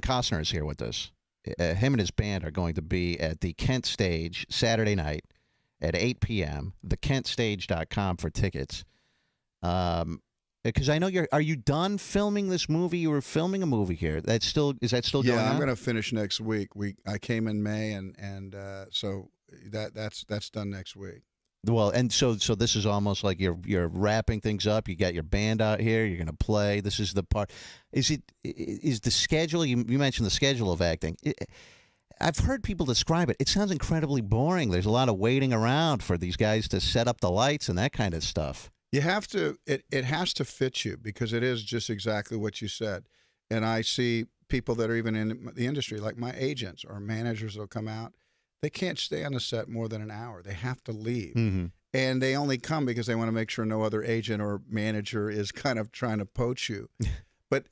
Costner is here with us. Him and his band are going to be at the Kent Stage Saturday night at 8 p.m. TheKentStage.com for tickets. Because I know are you done filming this movie? You were filming a movie here. Is that still going on? Yeah, I'm going to finish next week. I came in May, and so that's done next week. Well, and so this is almost like you're wrapping things up. You got your band out here. You're going to play. This is the part. Is the schedule? You mentioned the schedule of acting. I've heard people describe it. It sounds incredibly boring. There's a lot of waiting around for these guys to set up the lights and that kind of stuff. You have to. It has to fit you because it is just exactly what you said. And I see people that are even in the industry, like my agents or managers, will come out. They can't stay on the set more than an hour. They have to leave. Mm-hmm. And they only come because they want to make sure no other agent or manager is kind of trying to poach you. But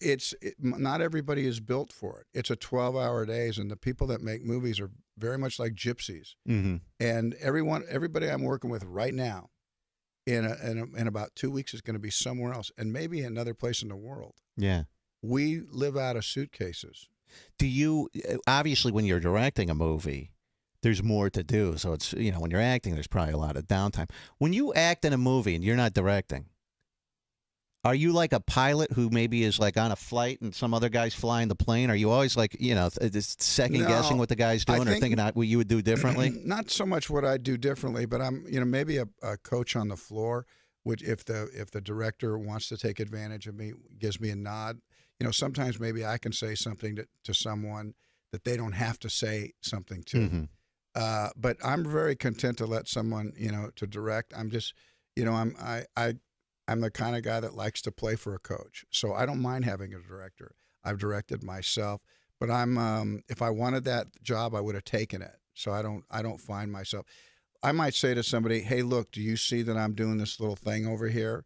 not everybody is built for it. It's a 12-hour days, and the people that make movies are very much like gypsies. Mm-hmm. And everybody I'm working with right now, in about 2 weeks, is going to be somewhere else, and maybe another place in the world. Yeah. We live out of suitcases. Do you obviously when you're directing a movie, there's more to do. So it's, when you're acting, there's probably a lot of downtime. When you act in a movie and you're not directing, are you like a pilot who maybe is like on a flight and some other guy's flying the plane? Are you always like, just second guessing what the guy's doing or thinking out what you would do differently? Not so much what I'd do differently, but I'm, maybe a coach on the floor, which if the director wants to take advantage of me, gives me a nod. Sometimes maybe I can say something to someone that they don't have to say something to. Mm-hmm. But I'm very content to let someone, to direct. I'm just, I'm the kind of guy that likes to play for a coach. So I don't mind having a director. I've directed myself, but if I wanted that job, I would have taken it. So I don't find myself. I might say to somebody, hey, look, do you see that I'm doing this little thing over here,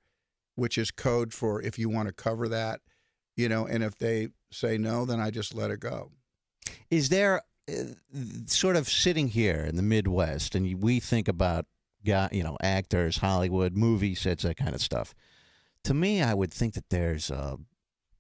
which is code for if you want to cover that, and if they say no, then I just let it go. Is there sort of sitting here in the Midwest, and we think about actors, Hollywood, movie sets, that kind of stuff. To me, I would think that there's a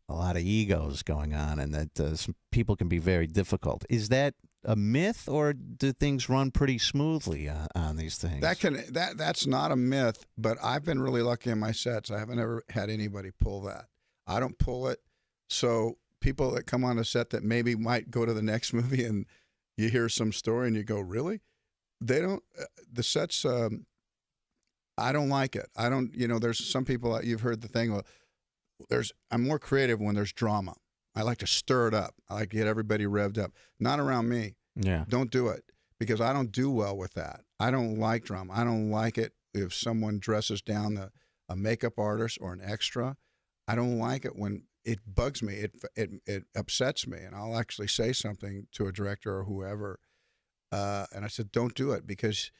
lot of egos going on, and that some people can be very difficult. Is that a myth, or do things run pretty smoothly on these things? That's not a myth, but I've been really lucky in my sets. I haven't ever had anybody pull that. I don't pull it, so people that come on a set that maybe might go to the next movie and you hear some story and you go, really? They don't, the sets, I don't like it. I don't, there's some people, you've heard the thing, I'm more creative when there's drama. I like to stir it up. I like to get everybody revved up. Not around me. Yeah. Don't do it, because I don't do well with that. I don't like drama. I don't like it if someone dresses down a makeup artist or an extra. I don't like it when it bugs me. It upsets me, and I'll actually say something to a director or whoever. And I said, don't do it, because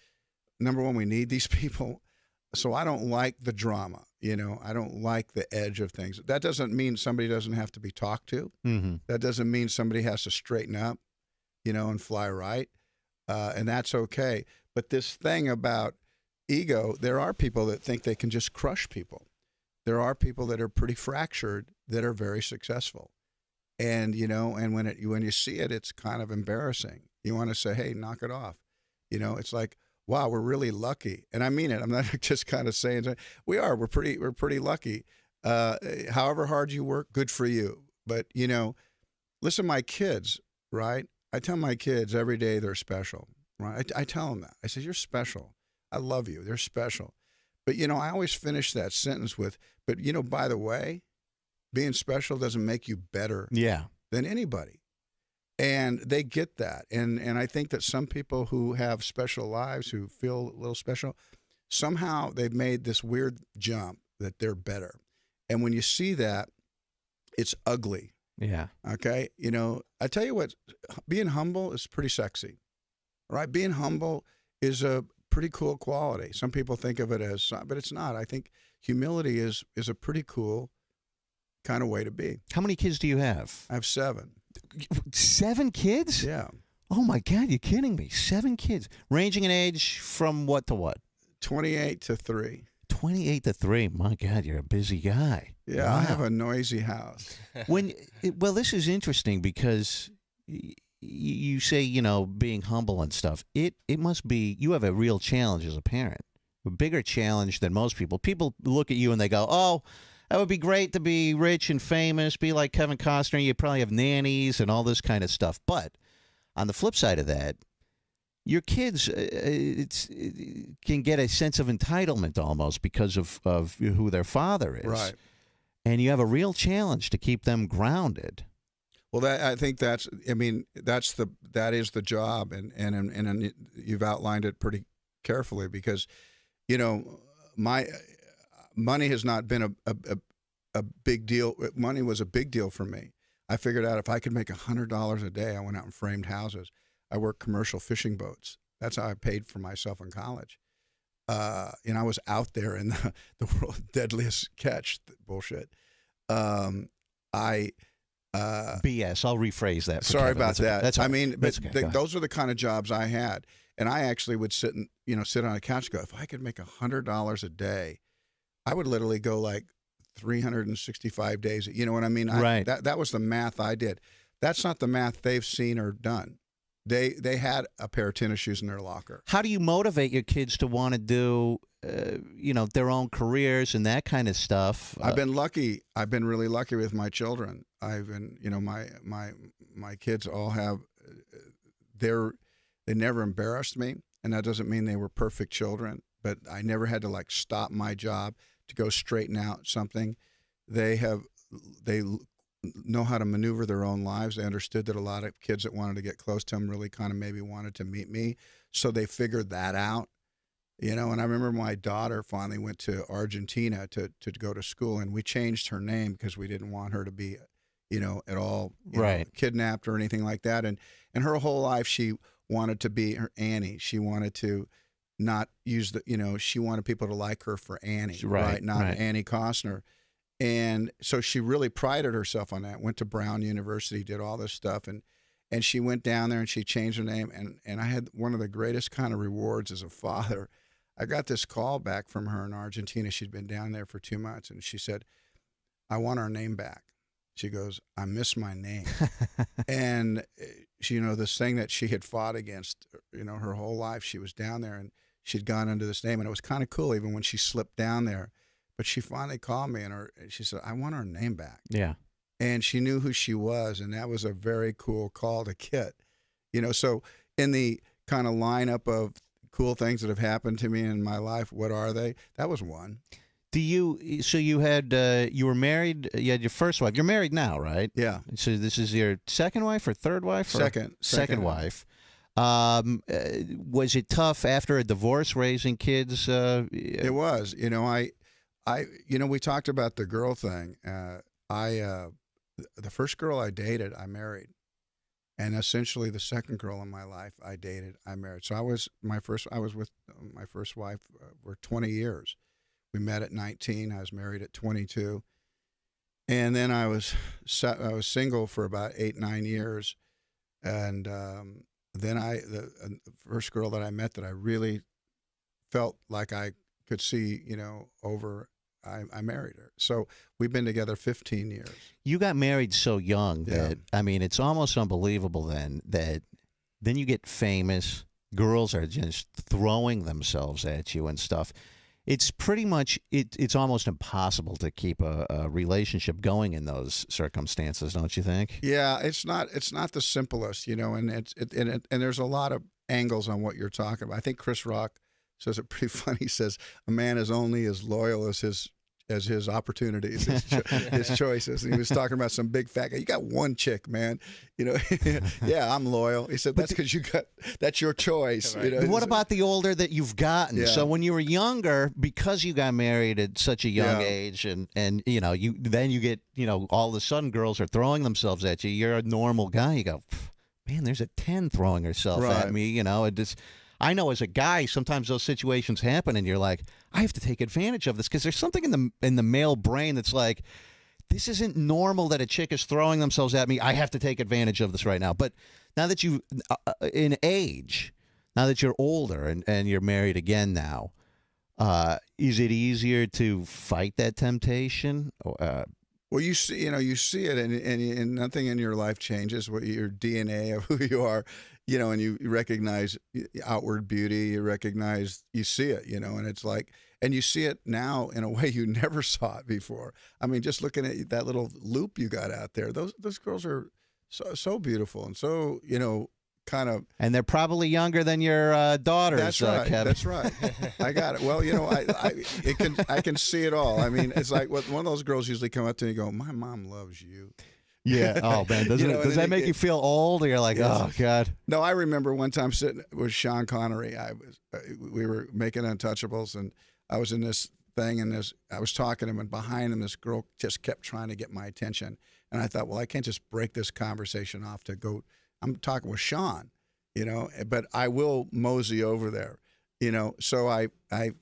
number one, we need these people. So I don't like the drama, I don't like the edge of things. That doesn't mean somebody doesn't have to be talked to. Mm-hmm. That doesn't mean somebody has to straighten up, and fly right. And that's okay. But this thing about ego, there are people that think they can just crush people. There are people that are pretty fractured that are very successful. And, and when you see it, it's kind of embarrassing. You want to say, hey, knock it off. It's like, wow, we're really lucky. And I mean it. I'm not just kind of saying we are. We're pretty lucky. However hard you work, good for you. But, listen, my kids, right? I tell my kids every day they're special, right? I tell them that. I say, you're special. I love you. They're special. But, I always finish that sentence with, but, by the way, being special doesn't make you better than anybody. And they get that. And I think that some people who have special lives, who feel a little special, somehow they've made this weird jump that they're better. And when you see that, it's ugly. Yeah. Okay? I tell you what, being humble is pretty sexy, right? Being humble is a pretty cool quality. Some people think of it as, but it's not. I think humility is a pretty cool kind of way to be. How many kids do you have? I have 7. 7 kids? Yeah. Oh, my God, you're kidding me. 7 kids. Ranging in age from what to what? 28 to 3. 28 to 3. My God, you're a busy guy. Yeah, Wow. I have a noisy house. Well, this is interesting because you say, being humble and stuff. It must be, you have a real challenge as a parent, a bigger challenge than most people. People look at you and they go, oh, that would be great to be rich and famous, be like Kevin Costner. You probably have nannies and all this kind of stuff. But on the flip side of that, your kids can get a sense of entitlement almost because of who their father is. Right. And you have a real challenge to keep them grounded. Well, I think that is the job, and you've outlined it pretty carefully because, my money has not been a big deal. Money was a big deal for me. I figured out if I could make $100 a day, I went out and framed houses. I worked commercial fishing boats. That's how I paid for myself in college. I was out there in the world's deadliest catch bullshit. BS. I'll rephrase that. Sorry Kevin. about that. That's I mean, but okay. those are the kind of jobs I had, and I actually would sit on a couch and go, if I could make $100 a day, I would literally go like 365 days. You know what I mean? Right. That was the math I did. That's not the math they've seen or done. They had a pair of tennis shoes in their locker. How do you motivate your kids to want to do, their own careers and that kind of stuff? I've been lucky. I've been really lucky with my children. I've been, my kids all have, they never embarrassed me, and that doesn't mean they were perfect children. But I never had to stop my job to go straighten out something. They know how to maneuver their own lives. They understood that a lot of kids that wanted to get close to them really kind of maybe wanted to meet me. So they figured that out, and I remember my daughter finally went to Argentina to go to school, and we changed her name because we didn't want her to be, at all kidnapped or anything like that. And her whole life, she wanted to be her Annie. She wanted to not use she wanted people to like her for Annie, right? Not Annie Costner. And so she really prided herself on that, went to Brown University, did all this stuff. And she went down there and she changed her name. And I had one of the greatest kind of rewards as a father. I got this call back from her in Argentina. She'd been down there for 2 months. And she said, I want our name back. She goes, I miss my name. And she, this thing that she had fought against, her whole life, she was down there and she'd gone under this name. And it was kind of cool even when she slipped down there. But she finally called me and she said, I want our name back. Yeah. And she knew who she was. And that was a very cool call to get. So in the kind of lineup of cool things that have happened to me in my life, what are they? That was one. So you had, you were married, you had your first wife. You're married now, right? Yeah. So this is your second wife or third wife? Second wife. Was it tough after a divorce raising kids? It was. We talked about the girl thing. The first girl I dated, I married, and essentially the second girl in my life I dated, I married. So I was with my first wife for 20 years. We met at 19. I was married at 22, and then I was single for about 8-9 years, and then the first girl that I met that I really felt like I could see, over. I married her. So we've been together 15 years. You got married so young that, it's almost unbelievable that then you get famous. Girls are just throwing themselves at you and stuff. It's pretty much, it's almost impossible to keep a relationship going in those circumstances, don't you think? Yeah, it's not the simplest, and and there's a lot of angles on what you're talking about. I think Chris Rock says it pretty funny. He says a man is only as loyal as his opportunities, his choices. And he was talking about some big fat guy. You got one chick, man. Yeah, I'm loyal. He said that's because that's your choice. Right. What about the older that you've gotten? Yeah. So when you were younger, because you got married at such a young age, and you get all of a sudden girls are throwing themselves at you. You're a normal guy. You go, man, there's a 10 throwing herself at me. It just. I know as a guy, sometimes those situations happen, and you're like, I have to take advantage of this because there's something in the male brain that's like, this isn't normal that a chick is throwing themselves at me. I have to take advantage of this right now. But now that you, in age, now that you're older and you're married again now, Is it easier to fight that temptation? Well, you see it, and nothing in your life changes. What your DNA of who you are, and you recognize outward beauty. You see it, and it's like, and you see it now in a way you never saw it before. I mean, just looking at that little loop you got out there, those girls are so beautiful and so kind of. And they're probably younger than your daughters. That's right. Kevin. That's right. I got it. Well, I can see it all. I mean, it's like one of those girls usually come up to me and go, "My mom loves you." Yeah. Oh man, does that make you feel old? Or you're like, oh God. No, I remember one time sitting with Sean Connery. We were making Untouchables, and I was in this thing, and I was talking to him, and behind him, this girl just kept trying to get my attention, and I thought, well, I can't just break this conversation off to go. I'm talking with Sean, but I will mosey over there, So I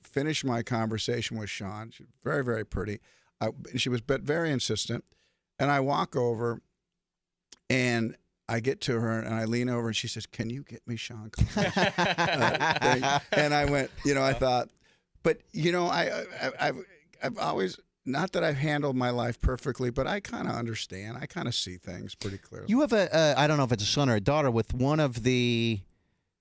finished my conversation with Sean. She's very, very pretty. She was very insistent. And I walk over and I get to her and I lean over and she says, "Can you get me Sean Connery?" And I went, I thought, but, I've always, not that I've handled my life perfectly, but I kind of understand. I kind of see things pretty clearly. You have I don't know if it's a son or a daughter with one of the,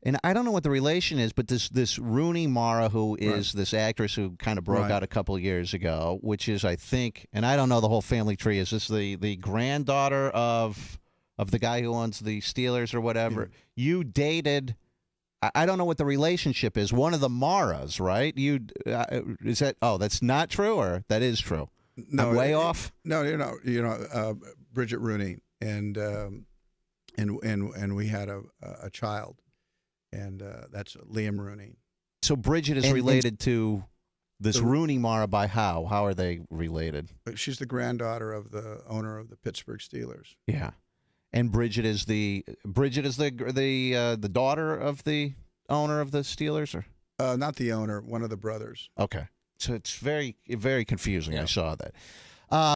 and I don't know what the relation is, but this Rooney Mara, who is this actress who kind of broke out a couple of years ago, which is, I think, and I don't know the whole family tree. Is this the granddaughter of the guy who owns the Steelers or whatever? Yeah. You dated. I don't know what the relationship is. One of the Maras, right? Is that? Oh, that's not true, or that is true? No, I'm way off. No, Bridget Rooney, and we had a child, and that's Liam Rooney. So Bridget is related to this Rooney Mara by how? How are they related? She's the granddaughter of the owner of the Pittsburgh Steelers. Yeah. And Bridget is the daughter of the owner of the Steelers, or not the owner, one of the brothers. Okay, so it's very, very confusing. Yeah. I saw that.